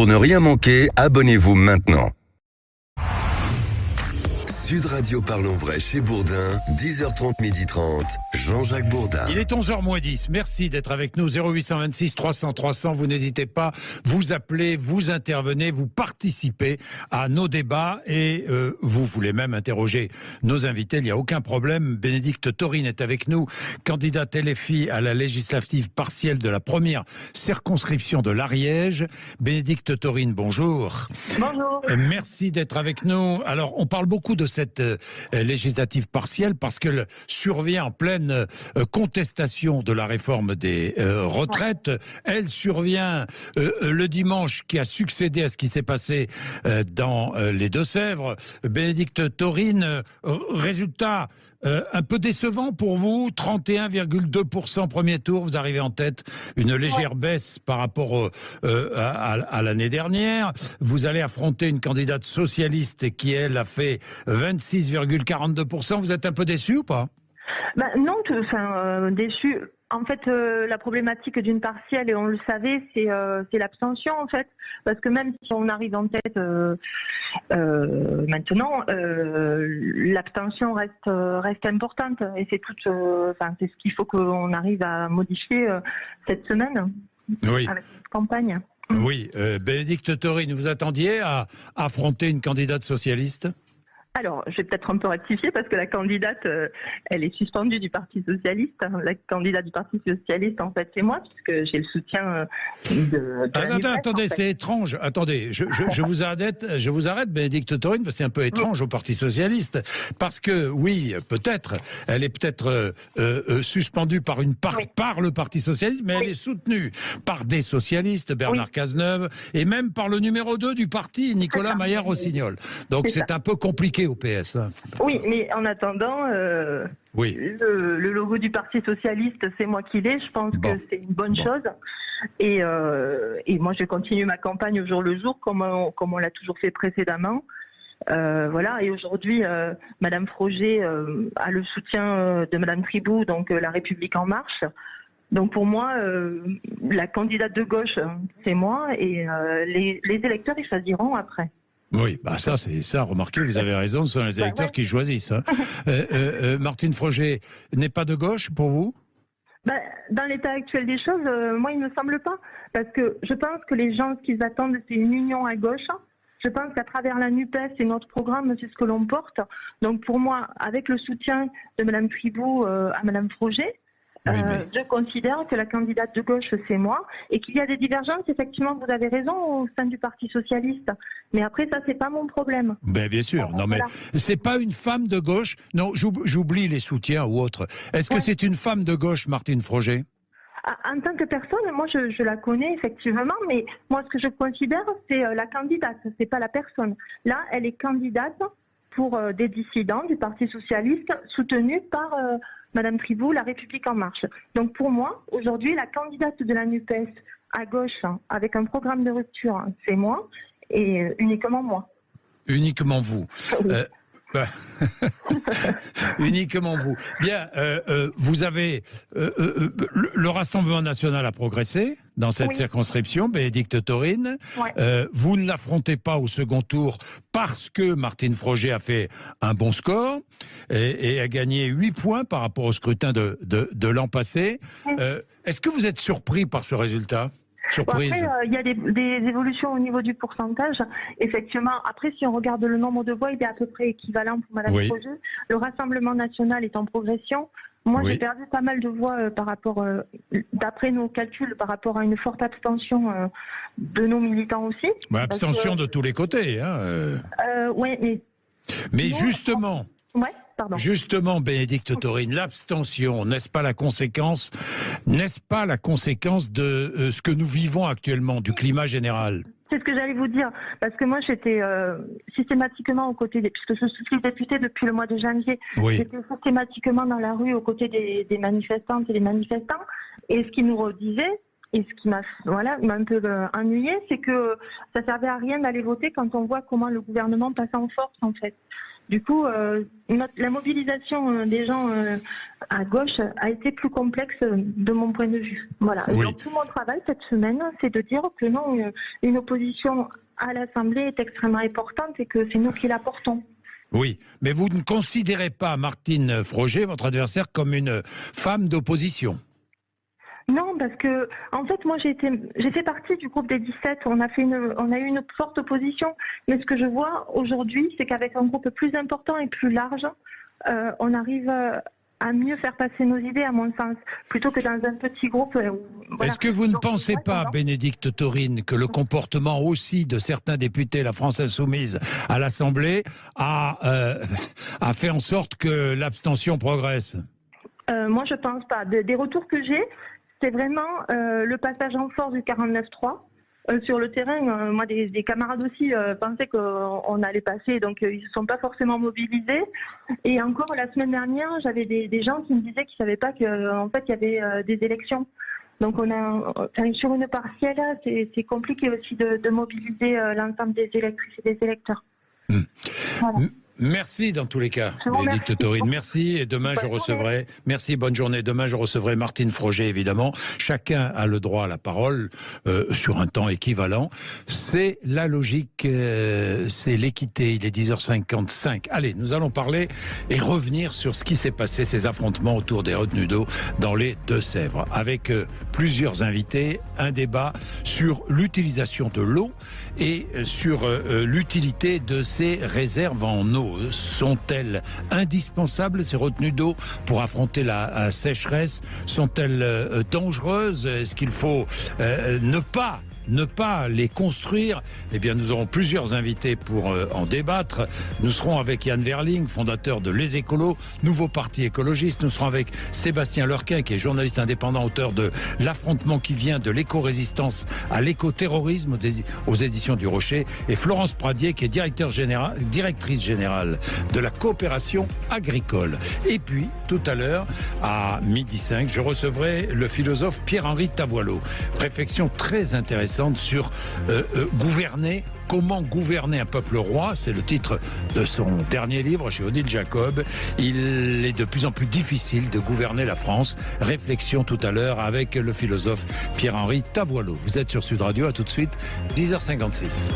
Pour ne rien manquer, abonnez-vous maintenant. Sud Radio Parlons Vrai chez Bourdin, 10h30, 12h30, Jean-Jacques Bourdin. Il est 11h moins 10. Merci d'être avec nous. 0826 300 300. Vous n'hésitez pas. Vous appelez, vous intervenez, vous participez à nos débats et vous voulez même interroger nos invités. Il n'y a aucun problème. Bénédicte Taurine est avec nous, candidate LFI à la législative partielle de la première circonscription de l'Ariège. Bénédicte Taurine, bonjour. Bonjour. Merci d'être avec nous. Alors, on parle beaucoup de cette législative partielle parce qu'elle survient en pleine contestation de la réforme des retraites. Elle survient le dimanche qui a succédé à ce qui s'est passé dans les Deux-Sèvres. Bénédicte Taurine, résultat un peu décevant pour vous, 31,2% premier tour, vous arrivez en tête, une légère baisse par rapport à l'année dernière. Vous allez affronter une candidate socialiste qui, elle, a fait 26,42%. Vous êtes un peu déçu ou pas ? Non, déçu. En fait, la problématique d'une partielle, et on le savait, c'est l'abstention, en fait. Parce que même si on arrive en tête maintenant, l'abstention reste importante. Et c'est c'est ce qu'il faut qu'on arrive à modifier cette semaine avec cette campagne. Oui, Bénédicte Taurine, vous attendiez à affronter une candidate socialiste ? Alors, je vais peut-être un peu rectifier parce que la candidate, elle est suspendue du Parti Socialiste. La candidate du Parti Socialiste, en fait, c'est moi, puisque j'ai le soutien de attendez, c'est étrange. Attendez, je vous arrête, Bénédicte Taurine, parce que c'est un peu étrange au Parti Socialiste. Parce que, oui, peut-être, elle est peut-être suspendue par le Parti Socialiste, mais elle est soutenue par des socialistes, Bernard Cazeneuve, et même par le numéro 2 du parti, Nicolas Maillard-Rossignol. Donc c'est un peu compliqué au PS. Hein. Oui, mais en attendant, le logo du Parti Socialiste, c'est moi qui l'ai. Je pense que c'est une bonne chose. Et moi, je continue ma campagne au jour le jour, comme on l'a toujours fait précédemment. Voilà. Et aujourd'hui, Madame Froger a le soutien de Madame Tribou, donc La République En Marche. Donc pour moi, la candidate de gauche, c'est moi. Et les électeurs, ils choisiront après. Oui, ça, c'est ça. Remarquez, vous avez raison, ce sont les électeurs qui choisissent. Hein. Martine Froger n'est pas de gauche pour vous ? Dans l'état actuel des choses, moi, il ne me semble pas. Parce que je pense que les gens, ce qu'ils attendent, c'est une union à gauche. Je pense qu'à travers la NUPES et notre programme, c'est ce que l'on porte. Donc pour moi, avec le soutien de Mme Tribou à Mme Froger, je considère que la candidate de gauche, c'est moi, et qu'il y a des divergences, effectivement, vous avez raison, au sein du Parti Socialiste. Mais après, ça, c'est pas mon problème. Bien sûr, non mais c'est pas une femme de gauche. Non, j'oublie les soutiens ou autres. Est-ce que c'est une femme de gauche, Martine Froger ? En tant que personne, moi, je la connais, effectivement, mais moi, ce que je considère, c'est la candidate, c'est pas la personne. Là, elle est candidate pour des dissidents du Parti Socialiste, soutenus par Madame Tribou, La République En Marche. Donc pour moi, aujourd'hui, la candidate de la NUPES à gauche, avec un programme de rupture, c'est moi, et uniquement moi. Uniquement vous. Uniquement vous. Bien, vous avez... le Rassemblement National a progressé dans cette circonscription, Bénédicte Taurine. Vous ne l'affrontez pas au second tour parce que Martine Froger a fait un bon score et a gagné 8 points par rapport au scrutin de l'an passé. Est-ce que vous êtes surpris par ce résultat ? Surprise. Après, il y a des évolutions au niveau du pourcentage. Effectivement, après, si on regarde le nombre de voix, il est à peu près équivalent pour Mme Froger. Le Rassemblement National est en progression. Moi, j'ai perdu pas mal de voix par rapport, d'après nos calculs, par rapport à une forte abstention de nos militants aussi. Abstention de tous les côtés. Mais justement... Justement, Bénédicte Taurine, l'abstention, n'est-ce pas la conséquence de ce que nous vivons actuellement, du climat général ? C'est ce que j'allais vous dire, parce que moi j'étais systématiquement aux côtés puisque je suis députée depuis le mois de janvier, j'étais systématiquement dans la rue aux côtés des manifestantes et des manifestants, et ce qu'ils nous redisaient, et ce qui m'a un peu ennuyé, c'est que ça servait à rien d'aller voter quand on voit comment le gouvernement passe en force, en fait. Du coup, la mobilisation des gens à gauche a été plus complexe de mon point de vue. Voilà. Oui. Donc, tout mon travail cette semaine, c'est de dire que non, une opposition à l'Assemblée est extrêmement importante et que c'est nous qui la portons. Oui, mais vous ne considérez pas Martine Froger, votre adversaire, comme une femme d'opposition? Non, parce que en fait, moi, j'ai fait partie du groupe des 17. On a eu une forte opposition. Mais ce que je vois aujourd'hui, c'est qu'avec un groupe plus important et plus large, on arrive à mieux faire passer nos idées, à mon sens, plutôt que dans un petit groupe. Voilà. Est-ce que vous ne pensez pas, Bénédicte Taurine, que le comportement aussi de certains députés, la France Insoumise, à l'Assemblée, a fait en sorte que l'abstention progresse? Moi, je pense pas. Des retours que j'ai, c'est vraiment le passage en force du 49-3. Sur le terrain, moi, des camarades aussi pensaient qu'on allait passer, donc ils ne se sont pas forcément mobilisés. Et encore la semaine dernière, j'avais des gens qui me disaient qu'ils ne savaient pas qu'en fait, il y avait des élections. Donc sur une partielle, c'est compliqué aussi de mobiliser l'ensemble des électrices et des électeurs. Voilà. Merci dans tous les cas, Bénédicte Taurine. Merci, et demain je recevrai. Merci, bonne journée. Demain je recevrai Martine Froger, évidemment. Chacun a le droit à la parole sur un temps équivalent. C'est la logique, c'est l'équité. Il est 10h55. Allez, nous allons parler et revenir sur ce qui s'est passé, ces affrontements autour des retenues d'eau dans les Deux-Sèvres, avec plusieurs invités, un débat sur l'utilisation de l'eau et sur l'utilité de ces réserves en eau. Sont-elles indispensables, ces retenues d'eau, pour affronter la sécheresse? Sont-elles dangereuses? Est-ce qu'il faut ne pas les construire? Eh bien, nous aurons plusieurs invités pour en débattre. Nous serons avec Yann Verling, fondateur de Les Écolos, nouveau parti écologiste. Nous serons avec Sébastien Leurquin, qui est journaliste indépendant, auteur de L'affrontement qui vient de l'éco-résistance à l'éco-terrorisme aux éditions du Rocher, et Florence Pradier, qui est directrice générale de la coopération agricole. Et puis, tout à l'heure, à 12h05, je recevrai le philosophe Pierre-Henri Tavoileau. Réflexion très intéressante sur gouverner. Comment gouverner un peuple roi? C'est le titre de son dernier livre chez Odile Jacob. Il est de plus en plus difficile de gouverner la France. Réflexion tout à l'heure avec le philosophe Pierre-Henri Tavoileau. Vous êtes sur Sud Radio, à tout de suite, 10h56.